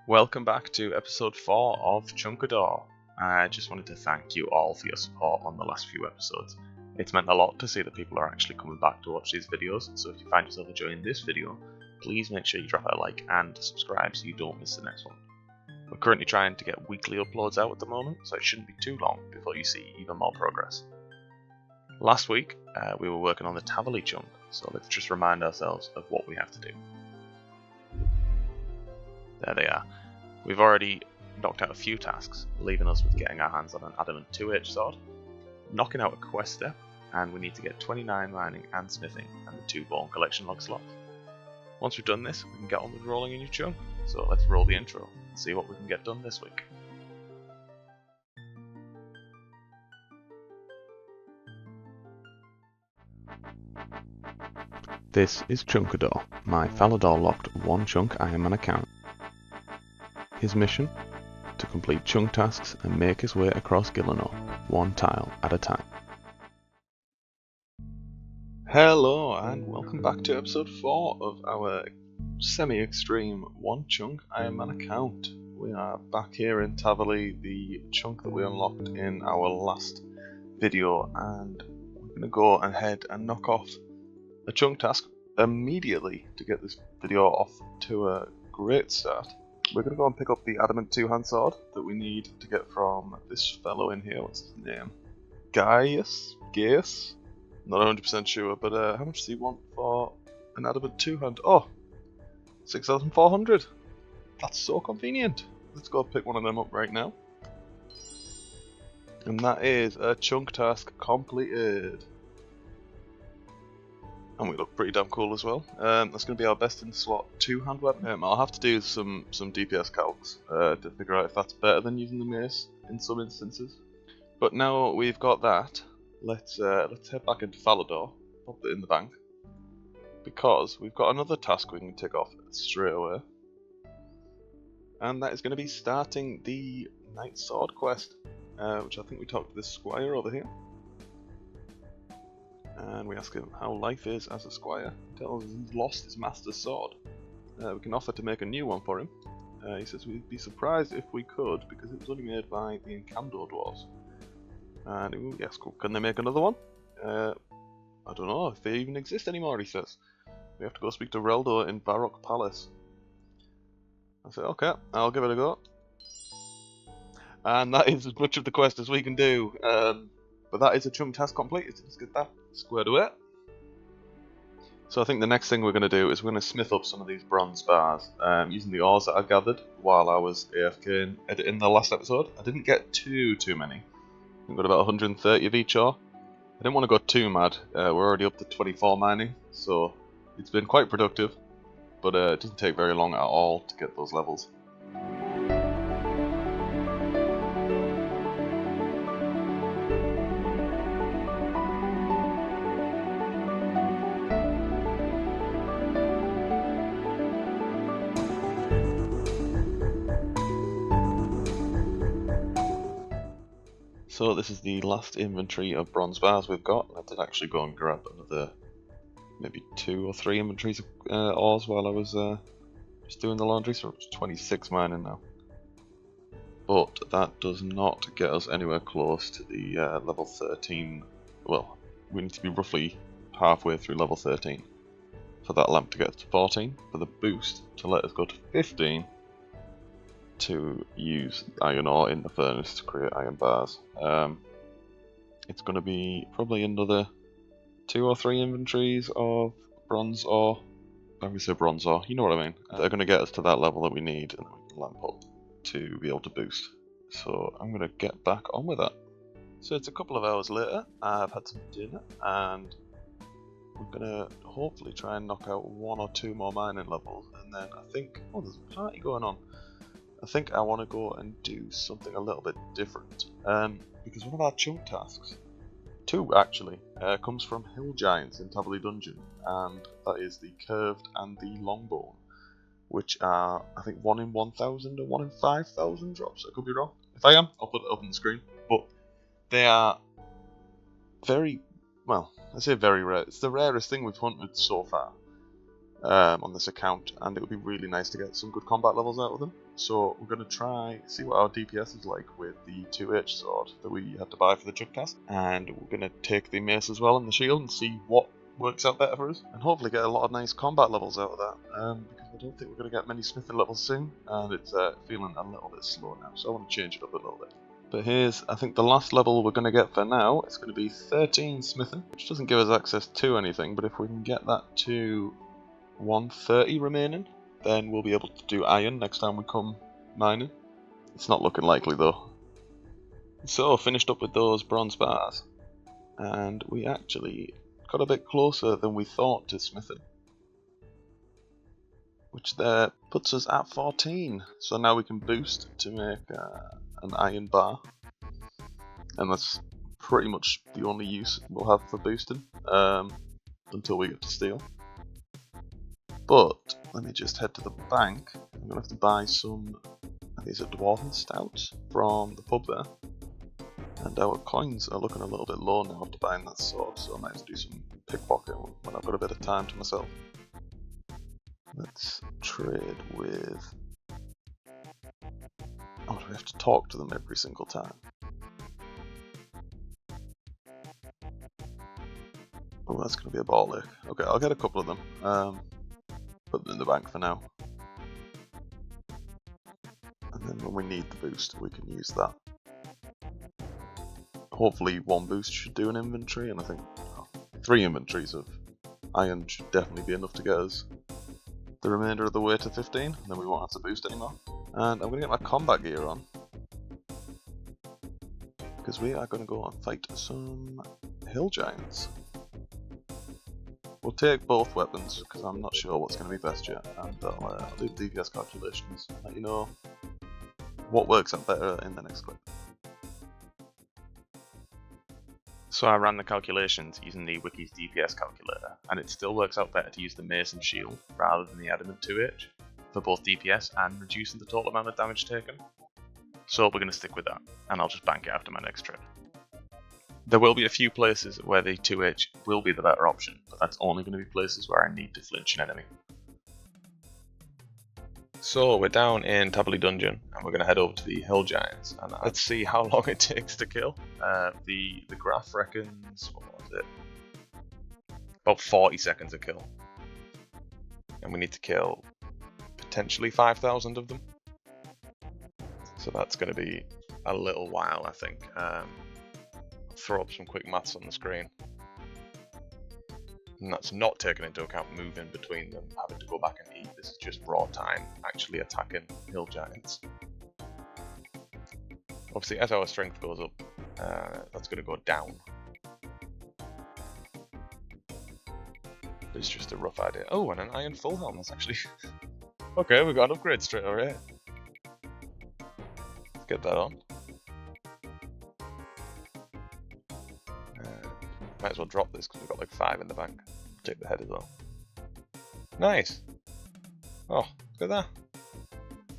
Welcome back to episode 4 of Chunk-A-Dor. I just wanted to thank you all for your support on the last few episodes. It's meant a lot to see that people are actually coming back to watch these videos, so if you find yourself enjoying this video, please make sure you drop a like and subscribe so you don't miss the next one. We're currently trying to get weekly uploads out at the moment, so it shouldn't be too long before you see even more progress. Last week, we were working on the Tavali chunk, so let's just remind ourselves of what we have to do. There they are. We've already knocked out a few tasks, leaving us with getting our hands on an adamant 2H sword, knocking out a quest step, and we need to get 29 mining and smithing and the 2 bone collection log slots. Once we've done this, we can get on with rolling a new chunk, so let's roll the intro and see what we can get done this week. This is Chunk-A-Dor, my Falador locked one chunk Iron Man account. His mission? To complete chunk tasks and make his way across Gillinor, one tile at a time. Hello and welcome back to episode 4 of our semi-extreme one chunk Iron Man account. We are back here in Tavali, the chunk that we unlocked in our last video, and we're going to go ahead and knock off a chunk task immediately to get this video off to a great start. We're going to go and pick up the adamant 2-hand sword that we need to get from this fellow in here. What's his name? Gaius? Not 100% sure, but how much does he want for an adamant 2-hand? Oh! 6,400! That's so convenient! Let's go pick one of them up right now. And that is a chunk task completed. And we look pretty damn cool as well. That's going to be our best in slot 2-hand weapon. I'll have to do some DPS calcs to figure out if that's better than using the mace in some instances. But now we've got that, let's head back into Falador, pop it in the bank, because we've got another task we can tick off straight away. And that is going to be starting the Knight Sword quest, which I think we talked to this squire over here. And we ask him how life is as a squire. He tells us he's lost his master's sword. We can offer to make a new one for him. He says we'd be surprised if we could, because it was only made by the Chunk-A-Dor dwarves. And he asks, can they make another one? I don't know if they even exist anymore, he says. We have to go speak to Reldo in Varrock Palace. I say, okay, I'll give it a go. And that is as much of the quest as we can do. But that is a chunk task completed. Let's get that squared away. So I think the next thing we're going to do is we're going to smith up some of these bronze bars using the ores that I gathered while I was AFK and editing the last episode. I didn't get too many. I got about 130 of each ore. I didn't want to go too mad. We're already up to 24 mining, so it's been quite productive. But it doesn't take very long at all to get those levels. So this is the last inventory of bronze bars we've got. I did actually go and grab another maybe 2 or 3 inventories of ores while I was just doing the laundry, so it's 26 mining now. But that does not get us anywhere close to the level 13. Well, we need to be roughly halfway through level 13 for that lamp to get us to 14, for the boost to let us go to 15, to use iron ore in the furnace to create iron bars. It's going to be probably another 2 or 3 inventories of bronze ore. I'm going to say bronze ore, you know what I mean. They're going to get us to that level that we need and we can lamp up to be able to boost. So I'm going to get back on with that. So it's a couple of hours later, I've had some dinner and we're going to hopefully try and knock out 1 or 2 more mining levels, and then I think, oh, there's a party going on. I think I want to go and do something a little bit different, because one of our chunk tasks, 2 actually, comes from Hill Giants in Tavali Dungeon, and that is the curved and the longbone, which are, I think, 1 in 1,000 or 1 in 5,000 drops. I could be wrong. If I am, I'll put it up on the screen. But they are very, well, I say very rare. It's the rarest thing we've hunted so far. on this account, and it would be really nice to get some good combat levels out of them. So we're going to try see what our DPS is like with the 2H sword that we had to buy for the Chug cast, and we're going to take the mace as well and the shield and see what works out better for us, and hopefully get a lot of nice combat levels out of that, because I don't think we're going to get many smithing levels soon, and it's feeling a little bit slow now, so I want to change it up a little bit. But here's, I think the last level we're going to get for now, it's going to be 13 smithing, which doesn't give us access to anything, but if we can get that to 130 remaining, then we'll be able to do iron next time we come mining. It's not looking likely though. So finished up with those bronze bars, and we actually got a bit closer than we thought to smithing, which there puts us at 14. So now we can boost to make an iron bar, and that's pretty much the only use we'll have for boosting until we get to steel. But let me just head to the bank. I'm gonna have to buy some, I think it's a dwarven stout from the pub there. And our coins are looking a little bit low now after buying that sword, so I might have to do some pickpocketing when I've got a bit of time to myself. Let's trade with... Oh, do we have to talk to them every single time? Oh, that's going to be a ball ache. Okay, I'll get a couple of them. Put them in the bank for now. And then when we need the boost, we can use that. Hopefully one boost should do an inventory, and I think 3 inventories of iron should definitely be enough to get us the remainder of the way to 15, and then we won't have to boost anymore. And I'm going to get my combat gear on, because we are going to go and fight some hill giants. We'll take both weapons, because I'm not sure what's going to be best yet, and I'll do the DPS calculations and let you know what works out better in the next clip. So I ran the calculations using the Wiki's DPS calculator, and it still works out better to use the mace and shield rather than the adamant 2H for both DPS and reducing the total amount of damage taken. So we're going to stick with that, and I'll just bank it after my next trade. There will be a few places where the 2H will be the better option, but that's only going to be places where I need to flinch an enemy. So we're down in Taberley Dungeon, and we're going to head over to the Hill Giants, and let's see how long it takes to kill. The graph reckons, what was it? About 40 seconds a kill. And we need to kill potentially 5,000 of them. So that's going to be a little while, I think. I'll throw up some quick maths on the screen. And that's not taking into account moving between them, having to go back and eat. This is just raw time, actually attacking hill giants. Obviously, as our strength goes up, that's going to go down. It's just a rough idea. Oh, and an iron full helm, that's actually... Okay, we got an upgrade straight away. Let's get that on. Might as well drop this because we've got like 5 in the bank. Take the head as well. Nice! Oh, look at that.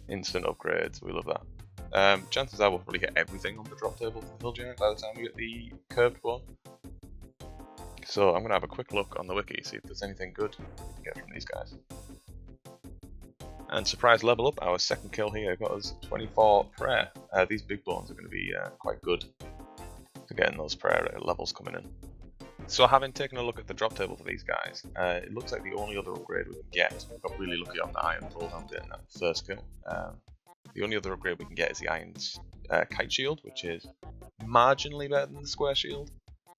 Instant upgrades, we love that. Chances are we'll probably get everything on the drop table for the hill giant by the time we get the curved one. So I'm going to have a quick look on the wiki, see if there's anything good we can get from these guys. And surprise level up, our second kill here got us 24 prayer. These big bones are going to be quite good for getting those prayer levels coming in. So having taken a look at the drop table for these guys, it looks like the only other upgrade we can get, we got really lucky on the iron full helm getting that first kill. The only other upgrade we can get is the iron kite shield, which is marginally better than the square shield.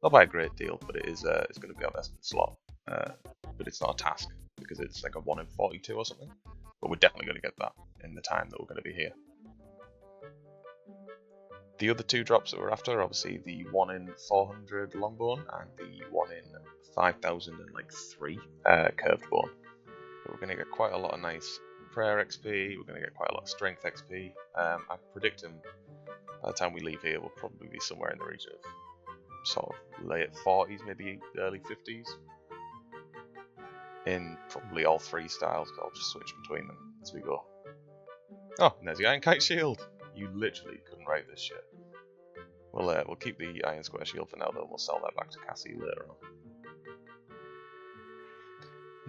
Not by a great deal, but it's going to be our best in the slot. But it's not a task, because it's like a 1 in 42 or something. But we're definitely going to get that in the time that we're going to be here. The other 2 drops that we're after are obviously the 1 in 400 longbone and the 1 in 5,003 curved bone. But we're going to get quite a lot of nice prayer XP, we're going to get quite a lot of strength XP. I'm predicting by the time we leave here we'll probably be somewhere in the region of sort of late 40s, maybe early 50s. In probably all 3 styles, I'll just switch between them as we go. Oh, and there's the iron kite shield! You literally couldn't write this shit. We'll keep the iron square shield for now though, and we'll sell that back to Cassie later on.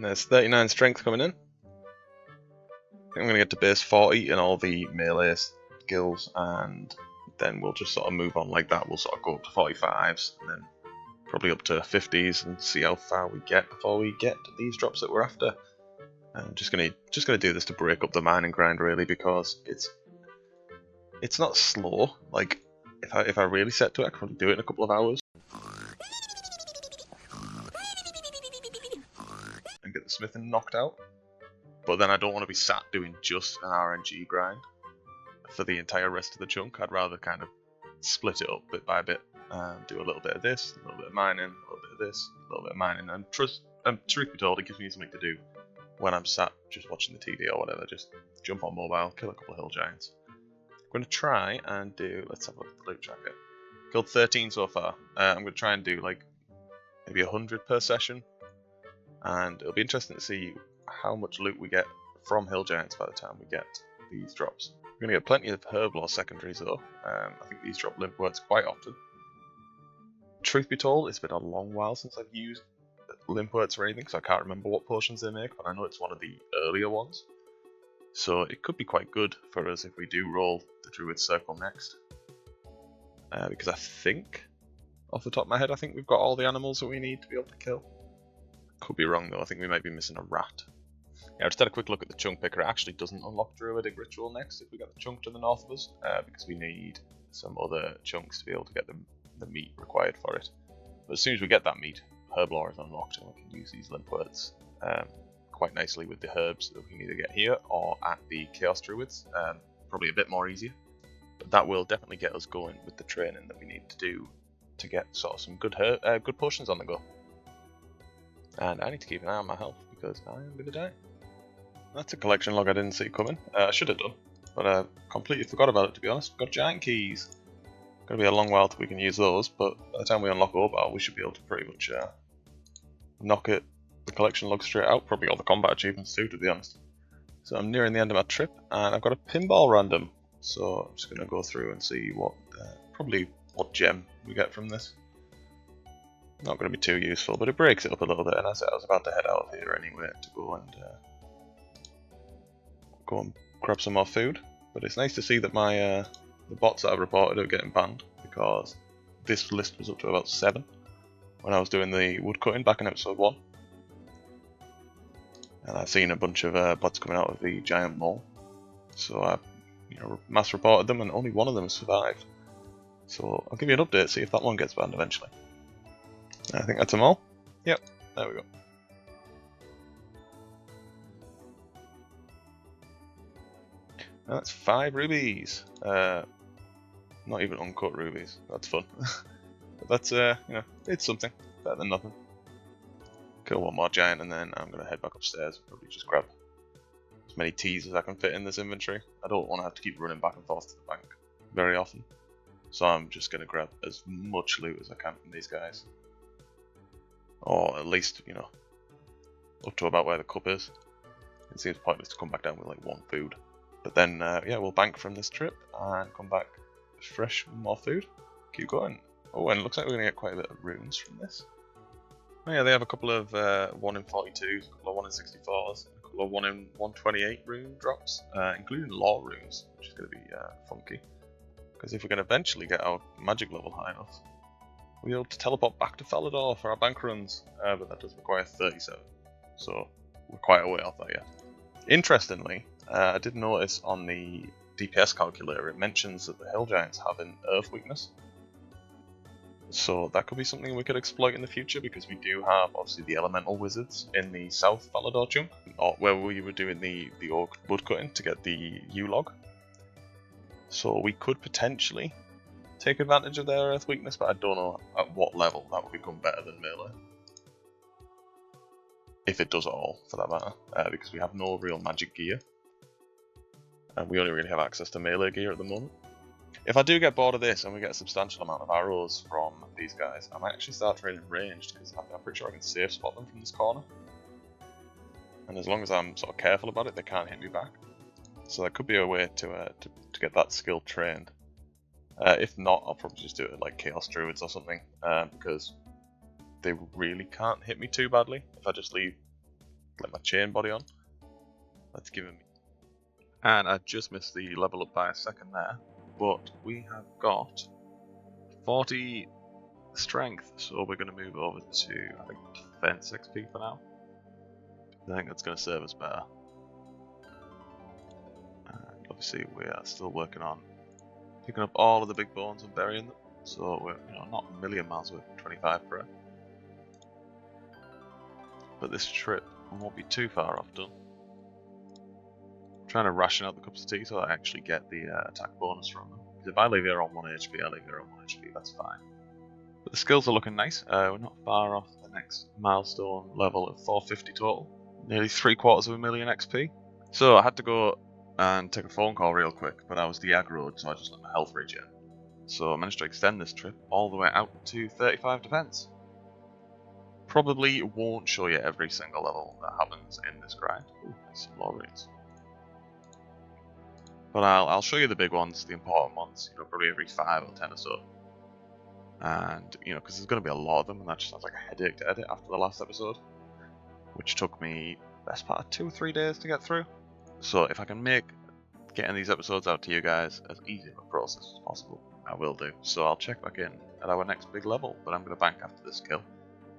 And there's 39 strength coming in. I think I'm going to get to base 40 in all the melee skills, and then we'll just sort of move on like that. We'll sort of go up to 45s, and then probably up to 50s, and see how far we get before we get to these drops that we're after. I'm just gonna do this to break up the mining grind, really, because it's not slow. Like if I really set to it, I could probably do it in a couple of hours and get the smithing knocked out. But then I don't want to be sat doing just an RNG grind for the entire rest of the chunk. I'd rather kind of split it up bit by bit and do a little bit of this, a little bit of mining, a little bit of this, a little bit of mining, and truth be told, it gives me something to do when I'm sat just watching the TV or whatever. Just jump on mobile, kill a couple of hill giants. I'm going to try and do, let's have a look at the loot tracker. Killed 13 so far. I'm going to try and do like maybe 100 per session, and it'll be interesting to see how much loot we get from hill giants by the time we get these drops. We're going to get plenty of herb lore secondaries though. I think these drop limp words quite often. Truth be told, it's been a long while since I've used limp words or anything, so I can't remember what potions they make, but I know it's one of the earlier ones. So it could be quite good for us if we do roll the Druid Circle next. Because I think, off the top of my head, I think we've got all the animals that we need to be able to kill. Could be wrong though, I think we might be missing a rat. Yeah, I just had a quick look at the chunk picker. It actually doesn't unlock Druidic Ritual next if we get the chunk to the north of us, because we need some other chunks to be able to get the meat required for it. But as soon as we get that meat, herb lore is unlocked, and we can use these limp words quite nicely with the herbs that we can either get here or at the Chaos Druids. Probably a bit more easier, but that will definitely get us going with the training that we need to do to get sort of some good potions on the go. And I need to keep an eye on my health because I am going to die. That's a collection log I didn't see coming. I should have done, but I completely forgot about it, to be honest. Got giant keys. Gonna be a long while till we can use those, but by the time we unlock Obar, we should be able to pretty much knock the collection log straight out. Probably all the combat achievements too, to be honest. So I'm nearing the end of my trip, and I've got a pinball random. So I'm just gonna go through and see probably what gem we get from this. Not gonna be too useful, but it breaks it up a little bit. And as I said, I was about to head out of here anyway to go and grab some more food. But it's nice to see that my the bots that I've reported are getting banned, because this list was up to about 7 when I was doing the woodcutting back in episode 1. And I've seen a bunch of bots coming out of the giant mole. So I mass reported them, and only one of them has survived. So I'll give you an update, see if that one gets banned eventually. I think that's them all. Yep, there we go. That's 5 rubies. Not even uncut rubies. That's fun. But that's it's something better than nothing. Kill one more giant, and then I'm gonna head back upstairs and probably just grab as many teas as I can fit in this inventory. I don't want to have to keep running back and forth to the bank very often, so I'm just gonna grab as much loot as I can from these guys, or at least up to about where the cup is. It seems pointless to come back down with like 1 food. But then, yeah, we'll bank from this trip and come back fresh with more food. Keep going. Oh, and it looks like we're going to get quite a bit of runes from this. Oh yeah, they have a couple of 1 in 42s, a couple of 1 in 64s, a couple of 1 in 128 rune drops, including lore runes, which is going to be funky. Because if we're going to eventually get our magic level high enough, we'll be able to teleport back to Falador for our bank runs, but that does require 37. So we're quite a way off that yet. Interestingly, I did notice on the DPS calculator it mentions that the hill giants have an earth weakness. So that could be something we could exploit in the future, because we do have obviously the elemental wizards in the South Falador chunk, or where we were doing the orc woodcutting to get the U-log. So we could potentially take advantage of their earth weakness, but I don't know at what level that would become better than melee. If it does at all, for that matter, because we have no real magic gear. And we only really have access to melee gear at the moment. If I do get bored of this and we get a substantial amount of arrows from these guys, I might actually start training ranged, because I'm pretty sure I can safe spot them from this corner. And as long as I'm sort of careful about it, they can't hit me back. So that could be a way to get that skill trained. If not, I'll probably just do it like Chaos Druids or something, because they really can't hit me too badly if I just leave like my chain body on. That's giving me. And I just missed the level up by a second there, but we have got 40 strength, so we're going to move over to, I think, defense XP for now. I think that's going to serve us better. And obviously we are still working on picking up all of the big bones and burying them, so we're not a million miles away from 25 per hour. But this trip won't be too far off done. I'm trying to ration out the cups of tea so I actually get the attack bonus from them. Because if I leave here on 1 HP, I leave here on 1 HP, that's fine. But the skills are looking nice. We're not far off the next milestone level of 450 total. Nearly 750,000 XP. So I had to go and take a phone call real quick, but I was de-aggroed, so I just let my health regen. So I managed to extend this trip all the way out to 35 defense. Probably won't show you every single level that happens in this grind. Ooh, nice, some law runes. But I'll show you the big ones, the important ones, probably every 5 or 10 or so. And, because there's going to be a lot of them, and that just sounds like a headache to edit after the last episode. Which took me best part of 2 or 3 days to get through. So if I can make getting these episodes out to you guys as easy of a process as possible, I will do. So I'll check back in at our next big level, but I'm going to bank after this kill,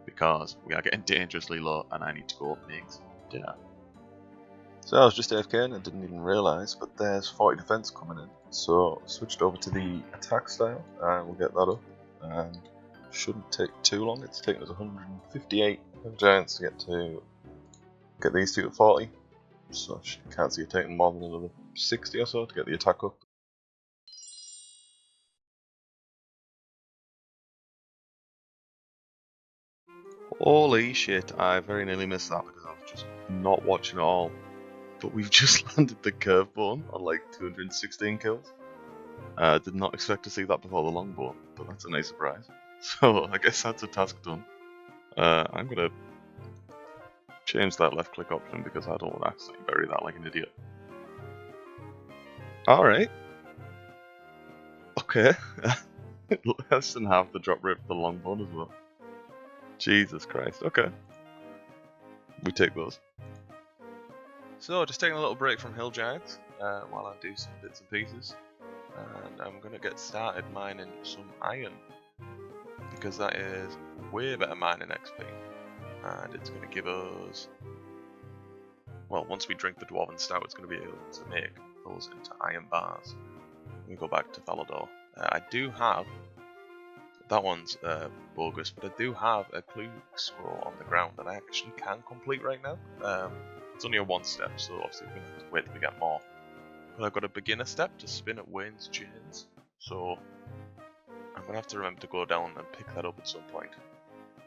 because we are getting dangerously low and I need to go make some dinner. So I was just AFK and I didn't even realise, but there's 40 defense coming in. So I switched over to the attack style and we'll get that up. And shouldn't take too long. It's taken us 158 giants to get these two at 40. So I can't see it taking more than another 60 or so to get the attack up. Holy shit, I very nearly missed that because I was just not watching at all. But we've just landed the curve bone on like 216 kills. I did not expect to see that before the long bone, but that's a nice surprise. So I guess that's a task done. I'm gonna change that left click option because I don't want to accidentally bury that like an idiot. Alright. Okay. Less than half the drop rate for the long bone as well. Jesus Christ, okay. We take those. So, just taking a little break from Hill Giants while I do some bits and pieces. And I'm going to get started mining some iron. Because that is way better mining XP. And it's going to give us... Well, once we drink the Dwarven Stout, it's going to be able to make those into iron bars. We go back to Chunk-A-Dor. I do have... That one's bogus, but I do have a clue scroll on the ground that I actually can complete right now. It's only a 1 step, so obviously we're going to have to wait till we get more. But I've got a beginner step to spin at Wayne's chains, so I'm going to have to remember to go down and pick that up at some point.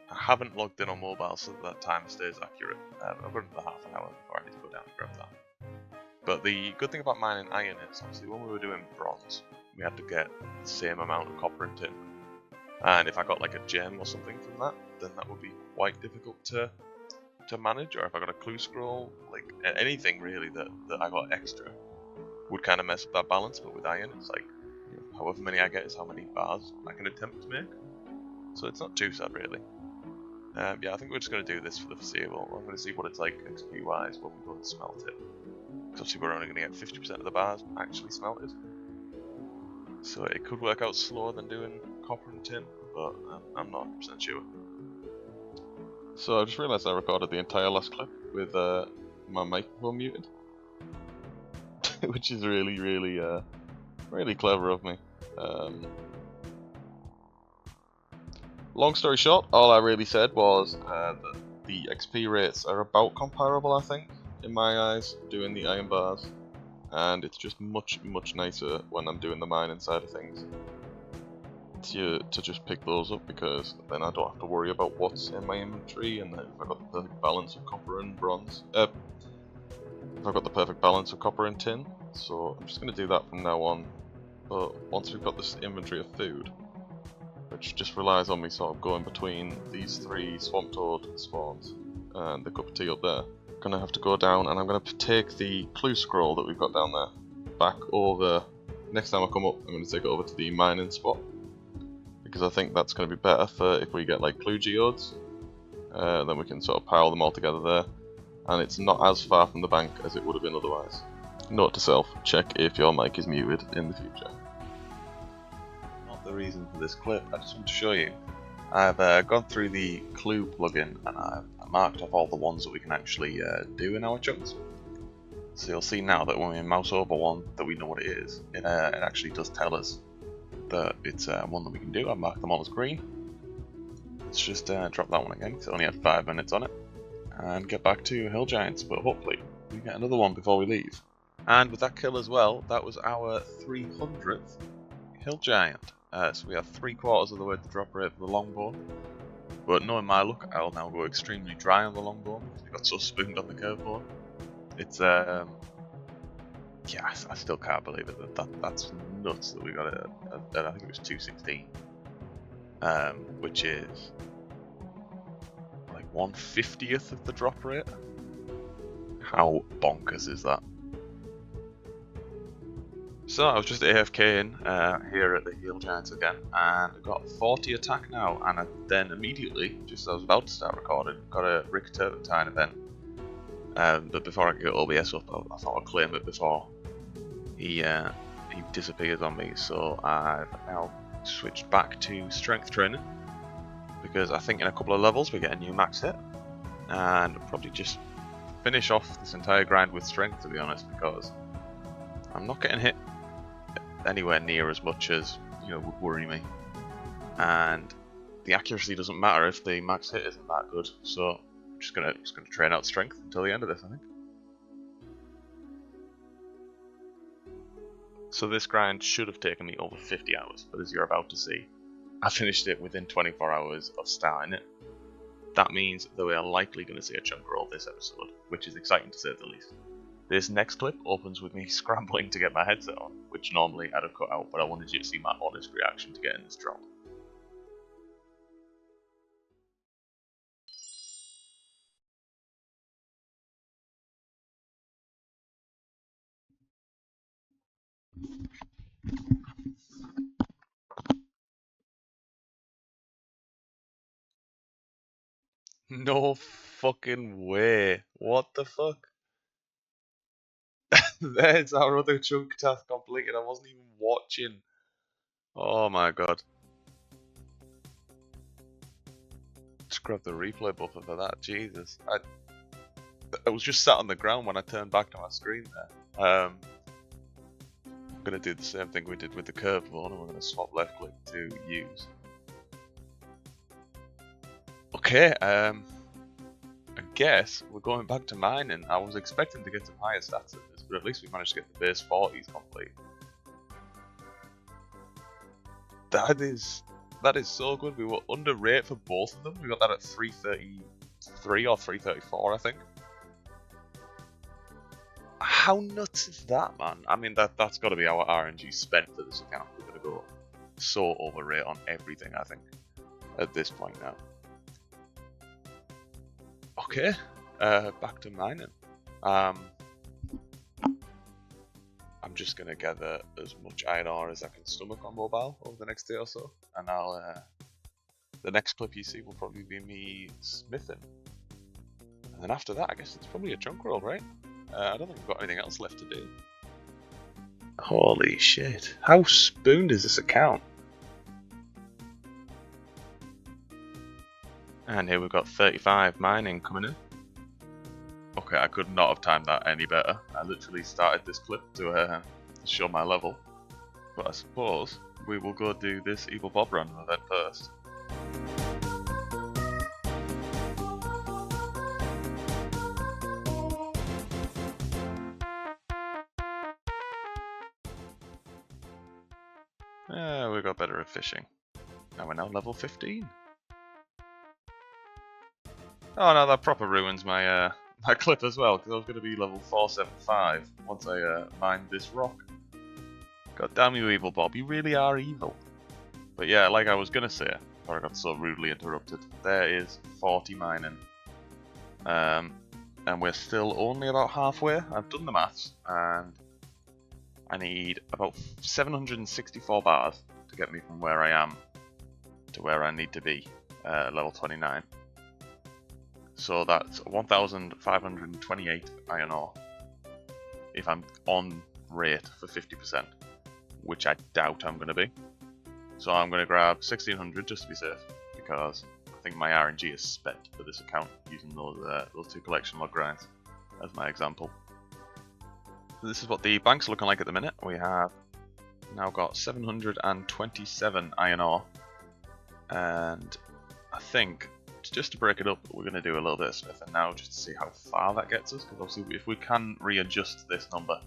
I haven't logged in on mobile so that timer stays accurate. I've got another half an hour before I need to go down and grab that. But the good thing about mining iron is, obviously when we were doing bronze, we had to get the same amount of copper and tin. And if I got like a gem or something from that, then that would be quite difficult to manage. Or if I got a clue scroll, like anything really that I got extra would kind of mess up that balance. But with iron, it's like however many I get is how many bars I can attempt to make. So it's not too sad really. Yeah, I think we're just going to do this for the foreseeable. I'm going to see what it's like XP wise when we go and smelt it. Because obviously we're only going to get 50% of the bars actually smelted. So it could work out slower than doing copper and tin, but I'm not 100% sure. So I just realised I recorded the entire last clip with my microphone muted. Which is really, really clever of me. Long story short, all I really said was that the XP rates are about comparable, I think, in my eyes, doing the iron bars. And it's just much nicer when I'm doing the mining side of things to just pick those up, because then I don't have to worry about what's in my inventory and if I've got the perfect balance of copper and bronze. If I've got the perfect balance of copper and tin, so I'm just going to do that from now on. But once we've got this inventory of food, which just relies on me sort of going between these 3 swamp toad spawns and the cup of tea up there, I'm going to have to go down and I'm going to take the clue scroll that we've got down there back over. Next time I come up, I'm going to take it over to the mining spot, because I think that's going to be better for if we get like clue geodes. Then we can sort of pile them all together there. and it's not as far from the bank as it would have been otherwise. Note to self, check if your mic is muted in the future. Not the reason for this clip, I just want to show you. I've gone through the Clue plugin and I've marked off all the ones that we can actually do in our chunks. So you'll see now that when we mouse over one that we know what it is, it actually does tell us that it's one that we can do. I've marked them all as green. Let's just drop that one again because it only had 5 minutes on it, and get back to Hill Giants, but hopefully we get another one before we leave. And with that kill as well, that was our 300th Hill Giant. So we are 3/4 of the way to drop rate for the longbow. But knowing my luck, I'll now go extremely dry on the longbow because we got so spooned on the curveball. It's yeah, I still can't believe it. That's nuts that we got it at I think it was 216, which is like 1/50th of the drop rate. How bonkers is that? So I was just AFKing here at the Hill Giants again, and I got 40 attack now, and I then immediately, just as I was about to start recording, got a Rick Turpentine event. But before I could get OBS up, I thought I'd claim it before he disappears on me. So I've now switched back to strength training, because I think in a couple of levels we get a new max hit, and I'll probably just finish off this entire grind with strength, to be honest, because I'm not getting hit anywhere near as much as would worry me, and the accuracy doesn't matter if the max hit isn't that good. So I'm just gonna train out strength until the end of this, I think. So this grind should have taken me over 50 hours, but as you're about to see, I finished it within 24 hours of starting it. That means that we are likely going to see a chunk roll this episode, which is exciting to say the least. This next clip opens with me scrambling to get my headset on, which normally I'd have cut out, but I wanted you to see my honest reaction to getting this drop. No fucking way. What the fuck? There's our other chunk task completed. I wasn't even watching. Oh my god. Just grab the replay buffer for that. Jesus. I was just sat on the ground when I turned back to my screen there. I'm going to do the same thing we did with the curveball, and we're going to swap left click to use. Okay, I guess we're going back to mining. I was expecting to get some higher stats at this, but at least we managed to get the base 40s complete. That is so good. We were under rate for both of them. We got that at 333 or 334, I think. How nuts is that, man? I mean, that's got to be our RNG spent for this account. We're going to go so over rate on everything, I think, at this point now. Okay, back to mining. I'm just going to gather as much iron ore as I can stomach on mobile over the next day or so, and the next clip you see will probably be me smithing. And then after that, I guess it's probably a chunk roll, right? I don't think we've got anything else left to do. Holy shit. How spooned is this account? And here we've got 35 mining coming in. Okay, I could not have timed that any better. I literally started this clip to show my level. But I suppose we will go do this Evil Bob run event first. Yeah, we got better at fishing. Now we're now level 15. Oh no, that proper ruins my my clip as well, because I was going to be level 475 once I mined this rock. God damn you, Evil Bob, you really are evil. But yeah, like I was going to say, before I got so rudely interrupted, there is 40 mining. And we're still only about halfway. I've done the maths, and I need about 764 bars to get me from where I am to where I need to be, level 29. So that's 1,528 iron ore if I'm on rate for 50%, which I doubt I'm going to be. So I'm going to grab 1,600 just to be safe, because I think my RNG is spent for this account using those two collection log grinds as my example. So this is what the bank's looking like at the minute. We have now got 727 iron ore, and I think just to break it up, we're going to do a little bit of smithing now just to see how far that gets us, because obviously if we can readjust this number,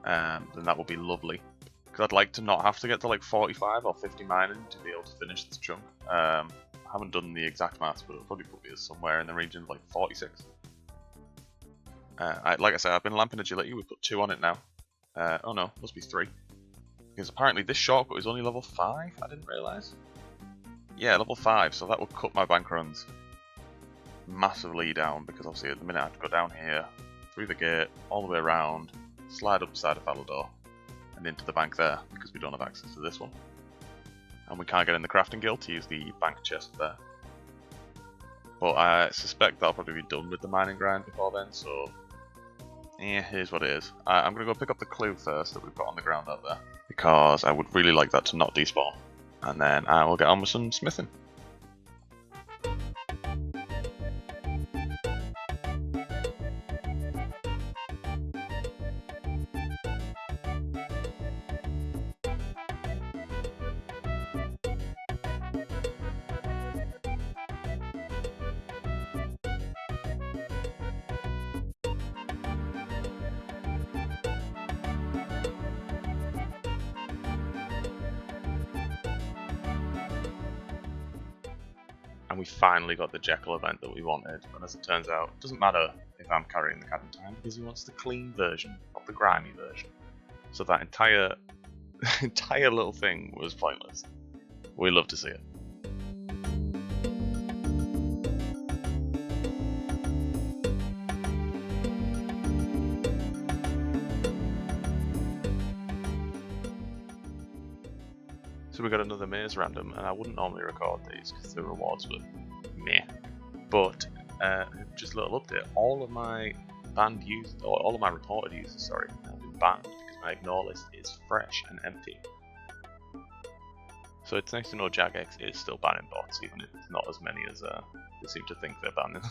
then that will be lovely. Because I'd like to not have to get to like 45 or 50 mining to be able to finish this chunk. I haven't done the exact maths, but it'll probably put me somewhere in the region of like 46. Like I said, I've been lamping agility. We put 2 on it now. Oh no, must be 3. Because apparently this shortcut is only level 5. I didn't realise. Yeah, level 5. So that will cut my bank runs massively down. Because obviously at the minute I have to go down here, through the gate, all the way around, slide up the side of Chunk-A-Dor, and into the bank there, because we don't have access to this one. And we can't get in the crafting guild to use the bank chest there. But I suspect that'll probably be done with the mining grind before then, so here's what it is. I'm going to go pick up the clue first that we've got on the ground out there, because I would really like that to not despawn. And then I will get on with some smithing. And we finally got the Jekyll event that we wanted, and as it turns out, it doesn't matter if I'm carrying the Cadden time, because he wants the clean version, not the grimy version. So that entire little thing was pointless. We love to see it. So we got another maze random, and I wouldn't normally record these because the rewards were meh. But just a little update: all of my banned users, or all of my reported users, sorry, have been banned because my ignore list is fresh and empty. So it's nice to know Jagex is still banning bots, even if it's not as many as they seem to think they're banning.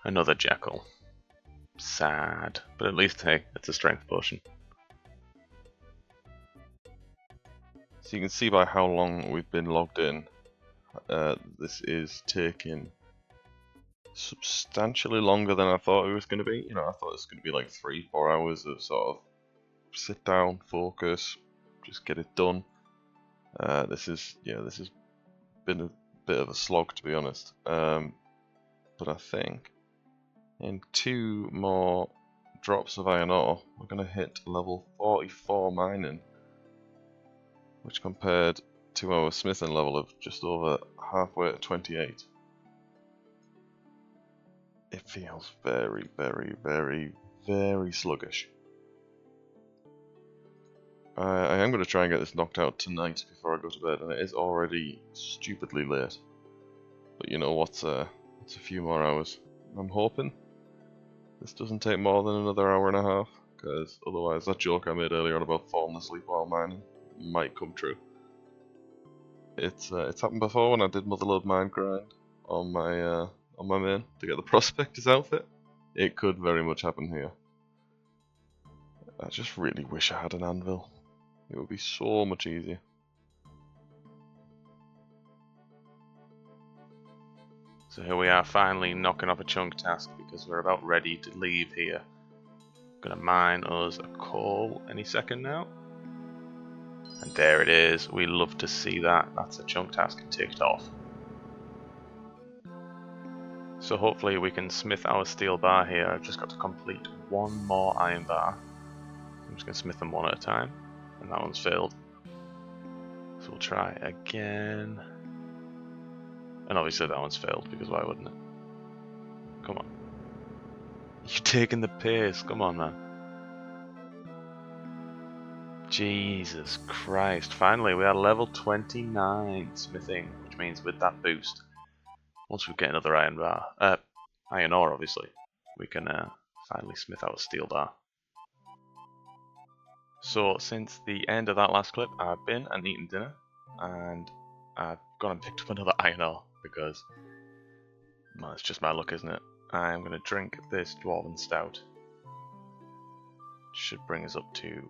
Another Jekyll. Sad, but at least, hey, it's a strength potion. So you can see by how long we've been logged in, this is taking substantially longer than I thought it was going to be. You know, I thought it was going to be like 3-4 hours of sort of sit down, focus, just get it done. This has been a bit of a slog, to be honest. But I think in 2 more drops of iron ore, we're going to hit level 44 mining, which compared to our smithing level of just over halfway to 28. It feels very, very, very, very sluggish. I am going to try and get this knocked out tonight before I go to bed, and it is already stupidly late. But you know what's a few more hours. I'm hoping this doesn't take more than another hour and a half, because otherwise that joke I made earlier on about falling asleep while mining might come true. It's happened before when I did Motherload Mine grind on my main to get the Prospector's outfit. It could very much happen here. I just really wish I had an anvil. It would be so much easier. So here we are, finally knocking off a chunk task because we're about ready to leave here. Gonna mine us a coal any second now. And there it is. We love to see that. That's a chunk task ticked off. So hopefully we can smith our steel bar here. I've just got to complete 1 more iron bar. I'm just going to smith them 1 at a time. And that one's failed. So we'll try again. And obviously that one's failed, because why wouldn't it? Come on. You're taking the piss. Come on, man. Jesus Christ. Finally, we are level 29 smithing, which means with that boost, once we get another iron ore, obviously, we can finally smith out a steel bar. So, since the end of that last clip, I've been and eaten dinner, and I've gone and picked up another iron ore, because, well, it's just my luck, isn't it? I'm going to drink this Dwarven Stout. Should bring us up to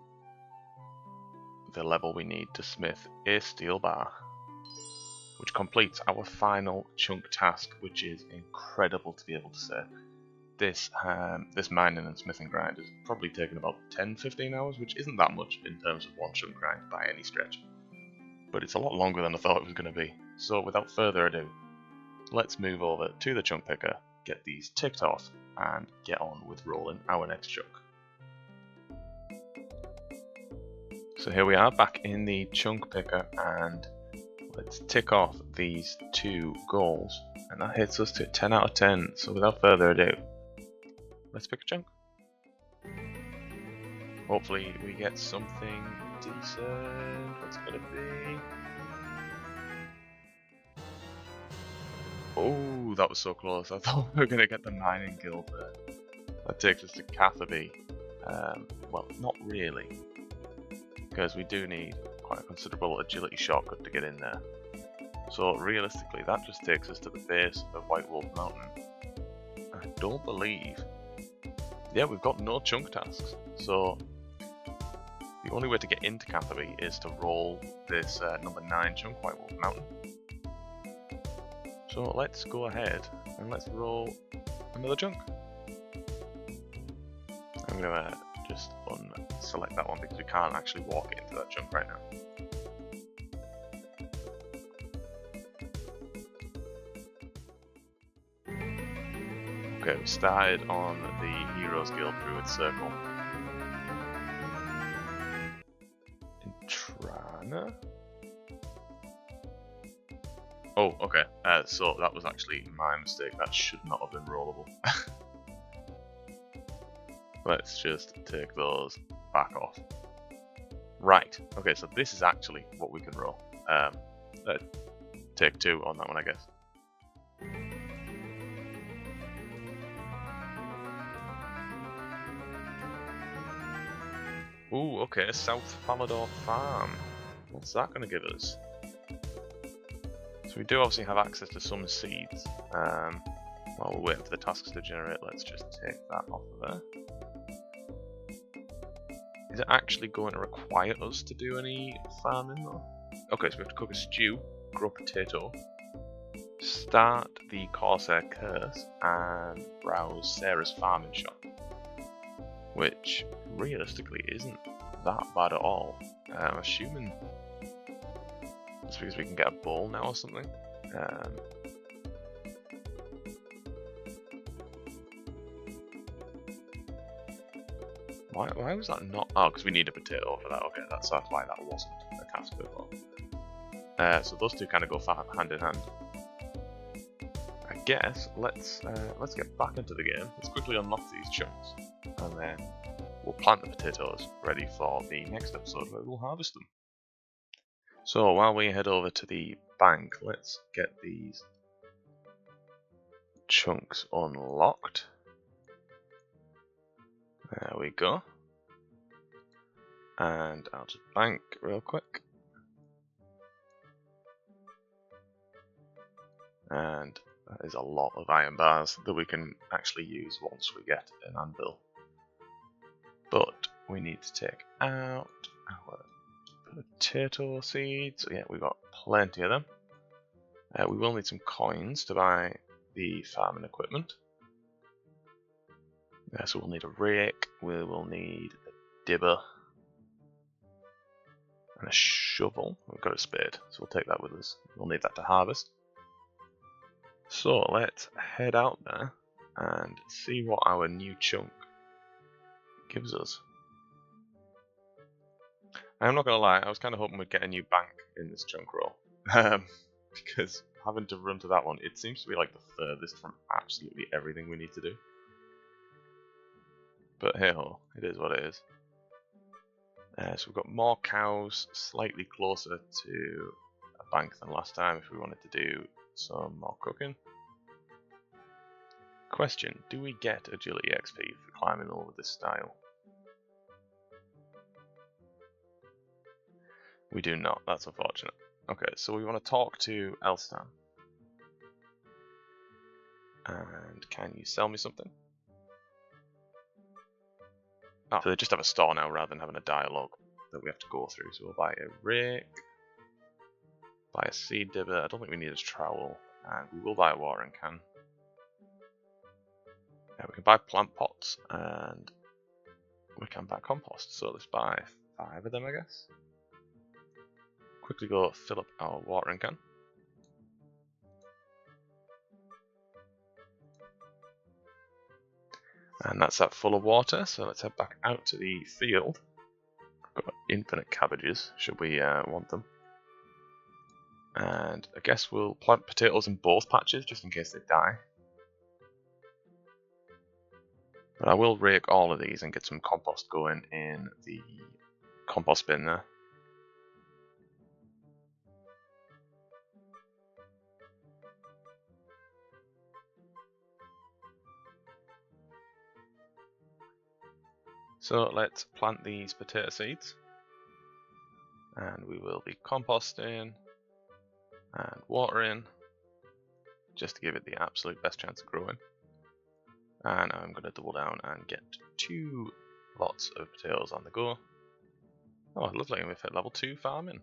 the level we need to smith a steel bar, which completes our final chunk task, which is incredible to be able to say. This mining and smithing grind has probably taken about 10-15 hours, which isn't that much in terms of one chunk grind by any stretch. But it's a lot longer than I thought it was going to be. So without further ado, let's move over to the chunk picker, get these ticked off, and get on with rolling our next chunk. So here we are back in the chunk picker, and let's tick off these 2 goals, and that hits us to 10 out of 10. So without further ado, let's pick a chunk. Hopefully we get something decent. What's it gonna be? Oh, that was so close. I thought we were gonna get the mining guild there. That takes us to Catherby. Well, not really, because we do need quite a considerable agility shortcut to get in there. So realistically, that just takes us to the base of White Wolf Mountain. I don't believe... Yeah, we've got no chunk tasks, so the only way to get into Catherby is to roll this number 9 chunk, White Wolf Mountain. So let's go ahead and let's roll another chunk. I'm going to just unselect that one because we can't actually walk into that chunk right now. Okay, we started on the Heroes Guild Druid Circle. Intrana? Oh, okay. So that was actually my mistake. That should not have been rollable. Let's just take those back off. Right. Okay, so this is actually what we can roll. Take 2 on that one, I guess. Ooh, okay, South Falador Farm. What's that going to give us? So we do obviously have access to some seeds. While we're waiting for the tasks to generate, let's just take that off of there. Is it actually going to require us to do any farming though? Okay, so we have to cook a stew, grow a potato, start the Corsair Curse, and browse Sarah's farming shop. Which realistically isn't that bad at all. I'm assuming it's because we can get a bowl now or something. Why was that not? Oh, because we need a potato for that. Okay, that's why that wasn't a task before. So those two kind of go hand in hand. I guess let's get back into the game. Let's quickly unlock these chunks, and then we'll plant the potatoes ready for the next episode where we'll harvest them. So while we head over to the bank, let's get these chunks unlocked. There we go. And I'll just bank real quick. And that is a lot of iron bars that we can actually use once we get an anvil. But we need to take out our potato seeds. So yeah, we've got plenty of them. We will need some coins to buy the farming equipment. So we'll need a rake, we will need a dibber, and a shovel. We've got a spade, so we'll take that with us. We'll need that to harvest. So let's head out there and see what our new chunk gives us. I'm not gonna lie, I was kind of hoping we'd get a new bank in this chunk roll, because having to run to that one, it seems to be like the furthest from absolutely everything we need to do. But hey ho, it is what it is. So we've got more cows, slightly closer to a bank than last time if we wanted to do some more cooking. Question, do we get agility XP for climbing over this stile? We do not, that's unfortunate. Okay, so we want to talk to Elstan. And can you sell me something? Oh, so they just have a store now rather than having a dialogue that we have to go through. So we'll buy a rake, buy a seed dibber. I don't think we need a trowel, and we will buy a watering can. We can buy plant pots and we can buy compost. So let's buy 5 of them, I guess. Quickly go fill up our watering can. And that's that full of water, so let's head back out to the field. We've got infinite cabbages, should we want them. And I guess we'll plant potatoes in both patches, just in case they die. But I will rake all of these and get some compost going in the compost bin there. So let's plant these potato seeds. And we will be composting and watering, just to give it the absolute best chance of growing. And I'm going to double down and get 2 lots of potatoes on the go. Oh, lovely, and we've hit level 2 farming.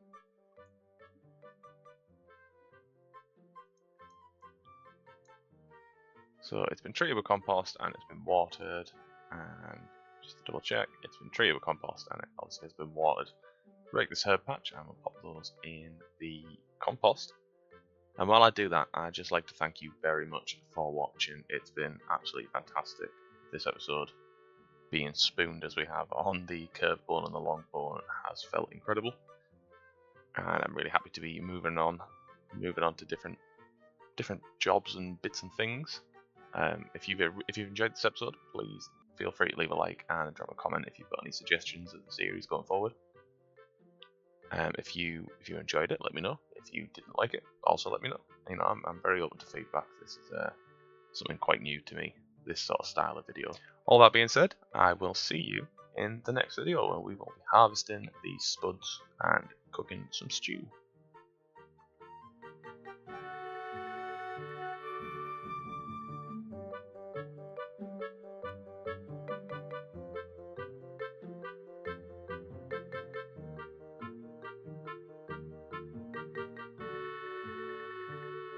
So it's been treated with compost and it's been watered, and just to double check, it's been treated with compost and it obviously has been watered. Break this herb patch and we'll pop those in the compost. And while I do that, I'd just like to thank you very much for watching. It's been absolutely fantastic, this episode. Being spooned as we have on the curved bone and the long bone has felt incredible. And I'm really happy to be moving on to different jobs and bits and things. If you've enjoyed this episode, please feel free to leave a like and drop a comment if you've got any suggestions of the series going forward. If you enjoyed it, let me know. If you didn't like it, also let me know. You know, I'm very open to feedback. This is something quite new to me, this sort of style of video. All that being said, I will see you in the next video where we will be harvesting these spuds and cooking some stew.